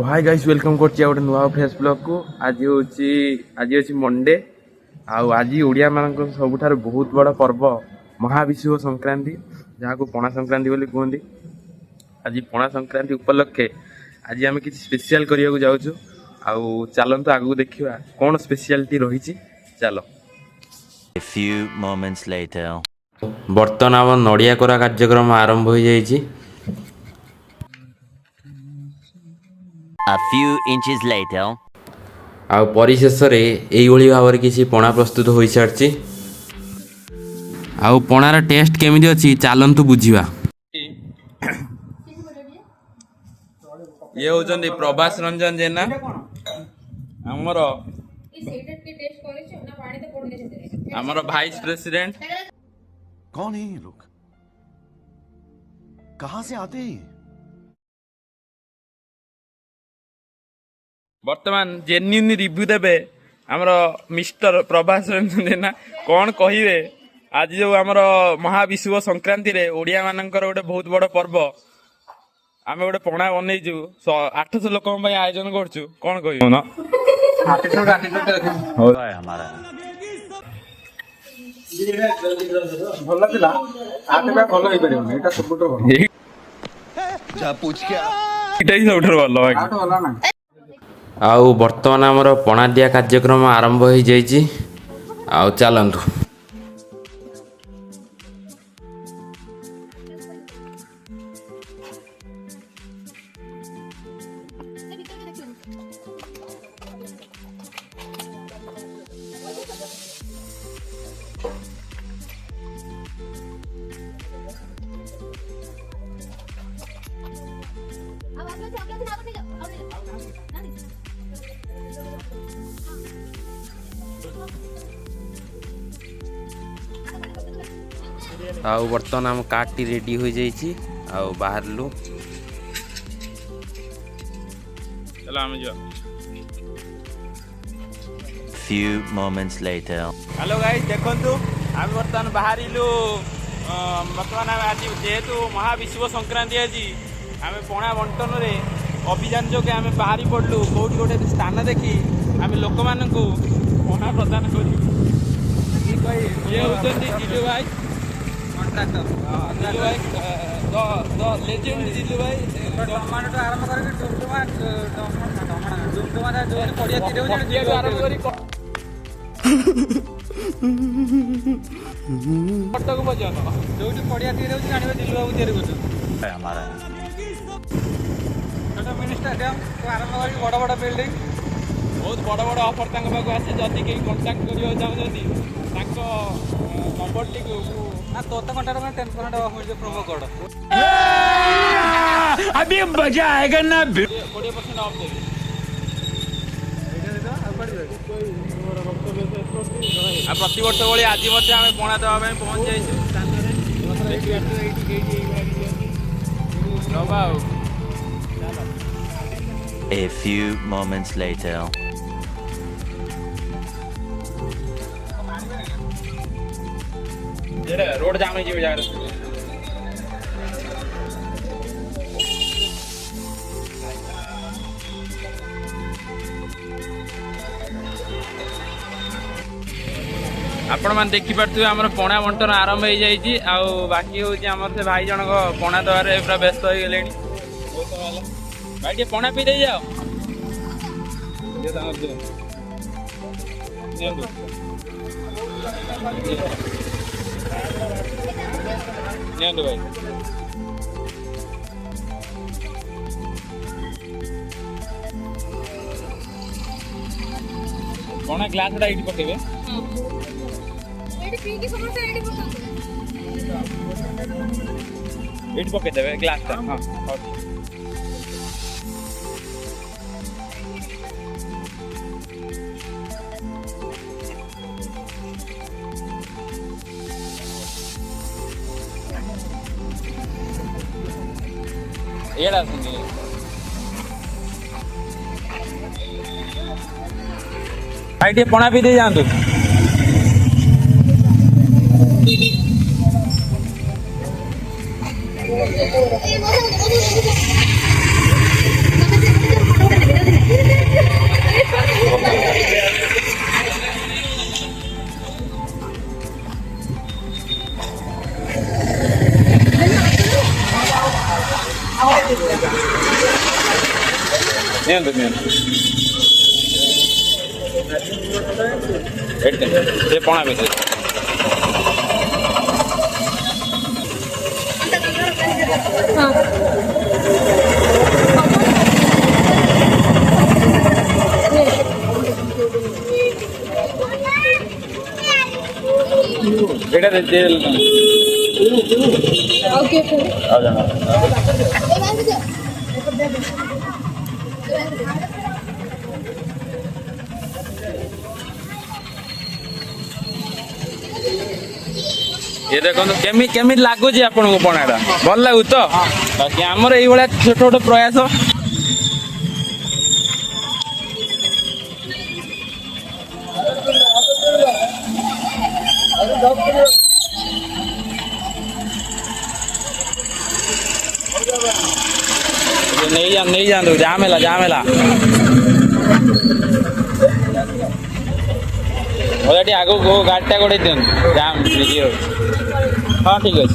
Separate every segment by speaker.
Speaker 1: Hi guys welcome कर नुआ fresh blog को आज हूँ मंडे आज ओडिया मान सब बहुत बड़ पर्व महाविषुव संक्रांति जहाँ को पणा संक्रांति बोली कहते। आज पणा संक्रांति उपलक्षे आज आम कि स्पेशल करने जाऊँ आउ चलतु आगू देखा कौन स्पेशलिटी रही चलो। बर्तमान आम नड़िया कोरा कार्यक्रम आरंभ हो जाइए।
Speaker 2: A few inches later.
Speaker 1: आउ परिशेष यही भाव में किसी पणा प्रस्तुत हो सारी। आउ पणार टेस्ट केमिति अछि चलंतु बुझिबा। ये होचंदी प्रभास रंजन जेना हमर वाइस प्रेसिडेंट।
Speaker 3: कौन है ये लोग, कहां से आते हैं?
Speaker 1: वर्तमान जेन्युइन रिव्यू देबे हमर मिस्टर प्रभास रंजन जेना कौन कहिबे आज जो आमर महाविषुव संक्रांति रे ओडिया मानकर गोटे बहुत बड़ पर्व आम गोटे पणा बनईचु 800 लोक आयोजन करछु कौन कहबो ना
Speaker 4: ଭଲ ଥିଲା ଆଠଟା ଭଲ ହେଇପାରିବନି ଏଟା ସବୁଠୁ ଭଲ
Speaker 3: जा पूछ क्या
Speaker 1: ଏଟା ହିଁ ସବୁଠାରୁ ଭଲ
Speaker 4: ଆଠ ଭଲ ନା।
Speaker 1: आउ वर्तमान आमर पणा दिया कार्यक्रम आरंभ हो जाइए। आउ चलतु आउ बर्तमान आम कार्ड टी रेडी हो जाइए। आउ बाहर लु चलो आम जा।
Speaker 2: Few moments later.
Speaker 1: Hello guys देखंतु आम बर्तमान बाहरिलु बर्तमान आज जेहेतु महाविषुव संक्रांति आज आम पणा बंटन रे अभियान जोगे आम बाहरी पड़लु कौटी गोटे स्थान देखी आम लोक मानकु पणा प्रदान करू। ये होचंदी जिलू भाई कॉन्ट्रैक्टर जिलू भाई द लेजेंड जिलू भाई टमाटो आरंभ करके डुमडुमा जो पड़िया तीरे आरंभ करी कटक पर्यंत जो पड़िया तीर जाना जिलू बाबू तैयारी कर मिनिस्टर आरंभ कर बड़ बड़ बिल्डिंग बहुत बड़ बड़ ऑफर पाक आसे जदि कहीं कंटाक्ट करने चाहते नंबर टी तो कंटाक्ट में 10% ऑफ मिल प्रोमो कोड
Speaker 2: अभी मजा आएगा ना
Speaker 1: 20% ऑफ देवी प्रति वर्ष भाई आज आम पणा देवाई पहुँच जाइए।
Speaker 2: A few moments later.
Speaker 1: Road jam हो जाए आपण मैंने देखिपे आम पणा बंटन आरंभ हो जाइए। बाकी हूँ से भाई जनक पणा देवे पूरा व्यस्त हो गले भाई टे पणा पी दे जाओ भाई पणा ग्लास ये पकेबे ये पकईदे ग्लास टा हाँ भाई टे पणा पी दे जातु पणा पी बेटा दे
Speaker 5: ओके
Speaker 1: आ जाना ये देखो केमी केमी लगुच आपन को पणाटा भल लागु तो बाकी हमर एई बळा छोट छोट प्रयास नहीं जान दो जामेला जामेला ओलाटी आगो गो गाड़टा गोटे दिन जाम वीडियो हाँ ठीक है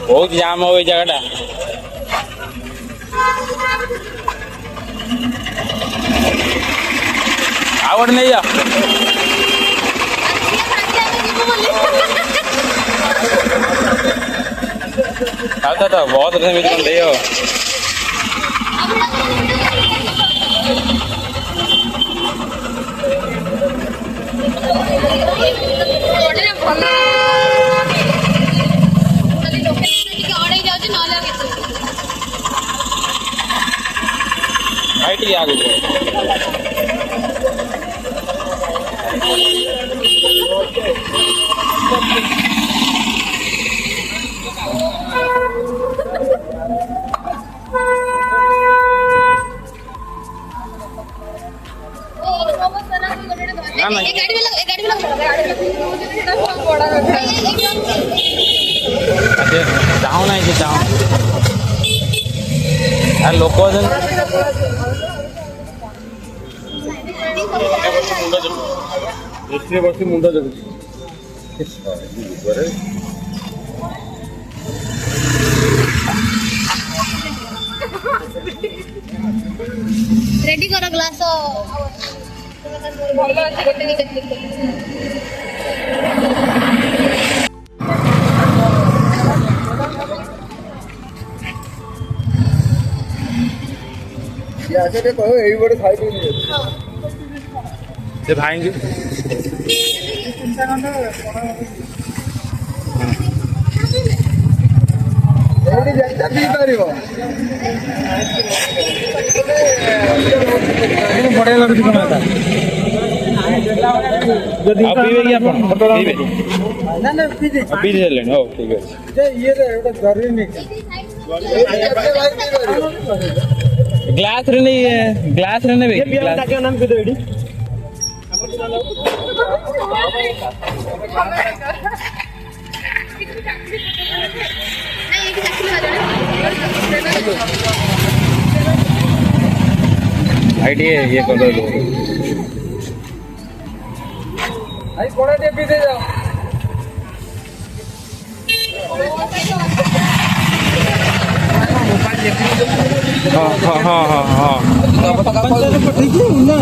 Speaker 1: बहुत जाम हो जगह आवड़ नहीं जा था बहुत दे हो आगे जाओ ना इसे जाओ यार लोक
Speaker 4: मुंडा जगह
Speaker 5: रेडी करो ग्लास ଭଲ ଅଛି ଗୋଟେ ଟିକେ
Speaker 4: आगे ते कहो एई बड़े साइड में
Speaker 1: से भाई
Speaker 4: एडी जाता पी परिबो बड़े लगती कोना था
Speaker 1: आप पीवे कि अपन पीवे
Speaker 4: ना ना पी दे
Speaker 1: पी दे लेन हो ठीक है
Speaker 4: जे ये रे एटा जरूरी नहीं
Speaker 1: ग्लास रे नहीं है ग्लास रे नहीं ग्लास
Speaker 4: क्या नाम के दो एडी
Speaker 1: आइडिया ये कर दो
Speaker 4: आई कोड़ा दे पी दे जाओ
Speaker 1: हाँ हाँ हाँ हाँ हाँ
Speaker 4: ठीक है ना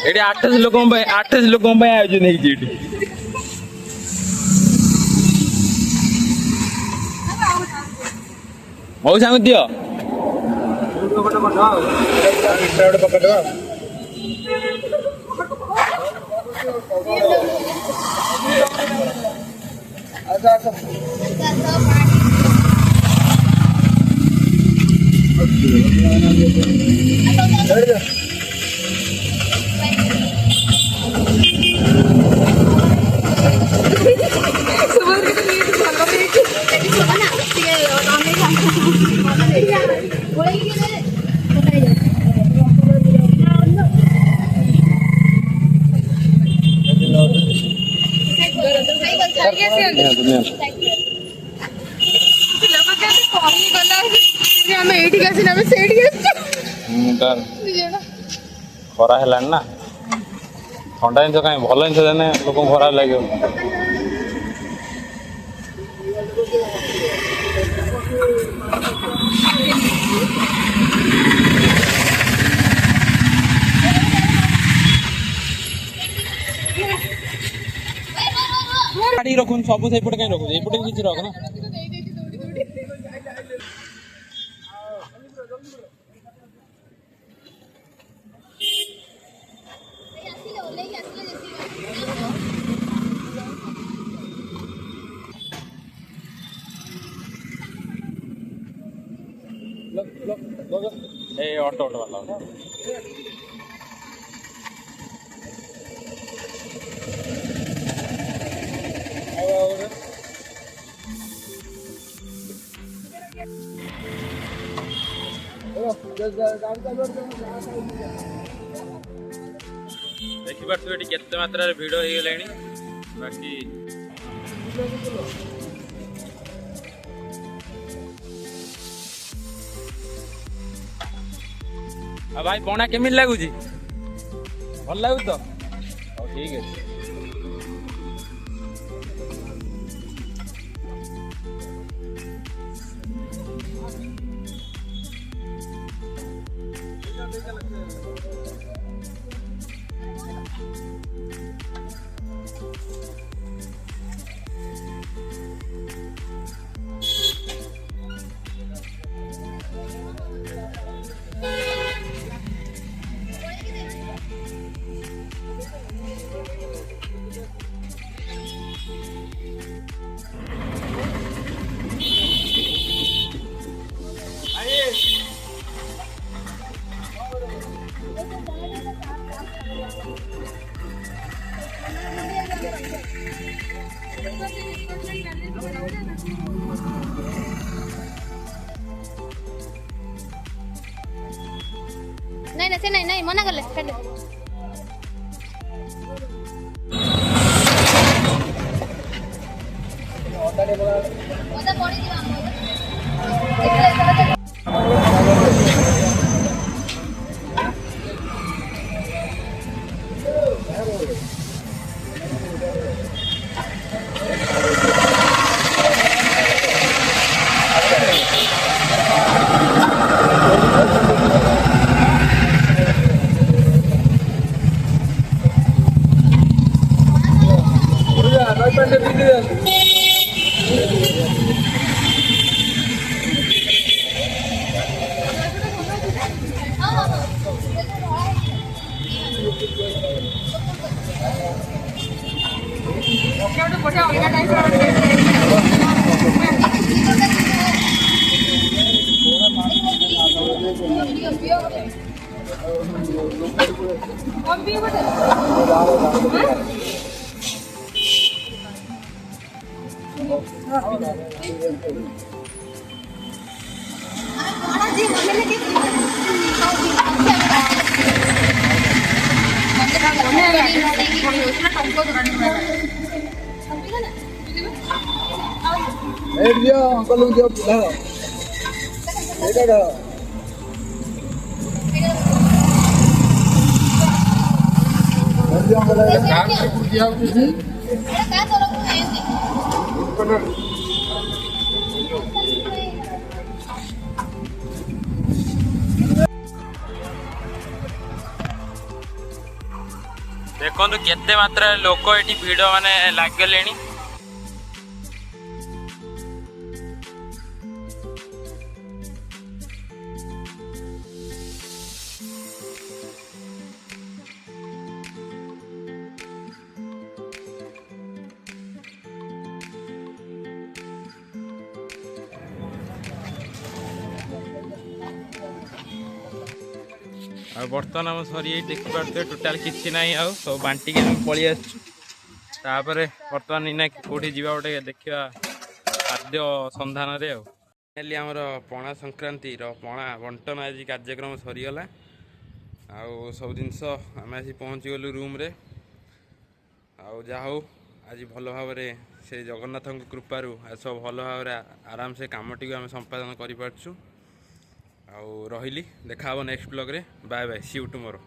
Speaker 1: एटी 28 लोकों पे आयोजन है जी मऊ सांग दियो
Speaker 4: ଖରା ହେଲାଣି ନା ଥଣ୍ଡା ଜିନିଷ କାହିଁ ଭଲ ଜିନିଷ ଦେନେ ଲୋକଙ୍କୁ ଖରାପ ଲାଗିବ।
Speaker 1: ଗାଡ଼ି ରଖୁନି ସବୁ ସେଇପଟେ କାହିଁ ରଖୁଛି ଏପଟେ ବି କିଛି ରଖ ନା। ए ऑटो ऑटो वाला देखिपे केते मात्रा भिड़ हो गलानी बाकी भाई पणा केमी लगुच भल लगुच तो ठीक है।
Speaker 5: नहीं ना से नहीं नहीं मना कर ले कर ले ओदा पड़ी दिवा
Speaker 1: देखो केते मात्रा लोक ये भिड़ माने लागले। ଆଉ ବର୍ତ୍ତମାନ ଆମ ସରିଯାଇଛି ଦେଖିପାରୁଥିବେ ଟୋଟାଲ୍ କିଛି ନାହିଁ ଆଉ ସବୁ ବାଣ୍ଟିକି ଆମେ ପଳେଇ ଆସିଛୁ। ତାପରେ ବର୍ତ୍ତମାନ ଏଇନା କେଉଁଠି ଯିବା ଗୋଟେ ଦେଖିବା ଖାଦ୍ୟ ସନ୍ଧାନରେ ଆଉ। ଖାଲି ଆମର ପଣା ସଂକ୍ରାନ୍ତିର ପଣା ବଣ୍ଟନ ଆଜି କାର୍ଯ୍ୟକ୍ରମ ସରିଗଲା। ଆଉ ସବୁ ଜିନିଷ ଆମେ ଆସି ପହଞ୍ଚିଗଲୁ ରୁମ୍ରେ। ଆଉ ଯାହା ହଉ ଆଜି ଭଲ ଭାବରେ ସେ ଜଗନ୍ନାଥଙ୍କ କୃପାରୁ ଆଜି ସବୁ ଭଲ ଭାବରେ ଆରାମସେ କାମଟିକୁ ଆମେ ସମ୍ପାଦନ କରିପାରୁଛୁ। ଆଉ ରହିଲି, ଦେଖା ହେବ ନେକ୍ସଟ ବ୍ଲଗ୍ରେ। Bye bye, see you tomorrow.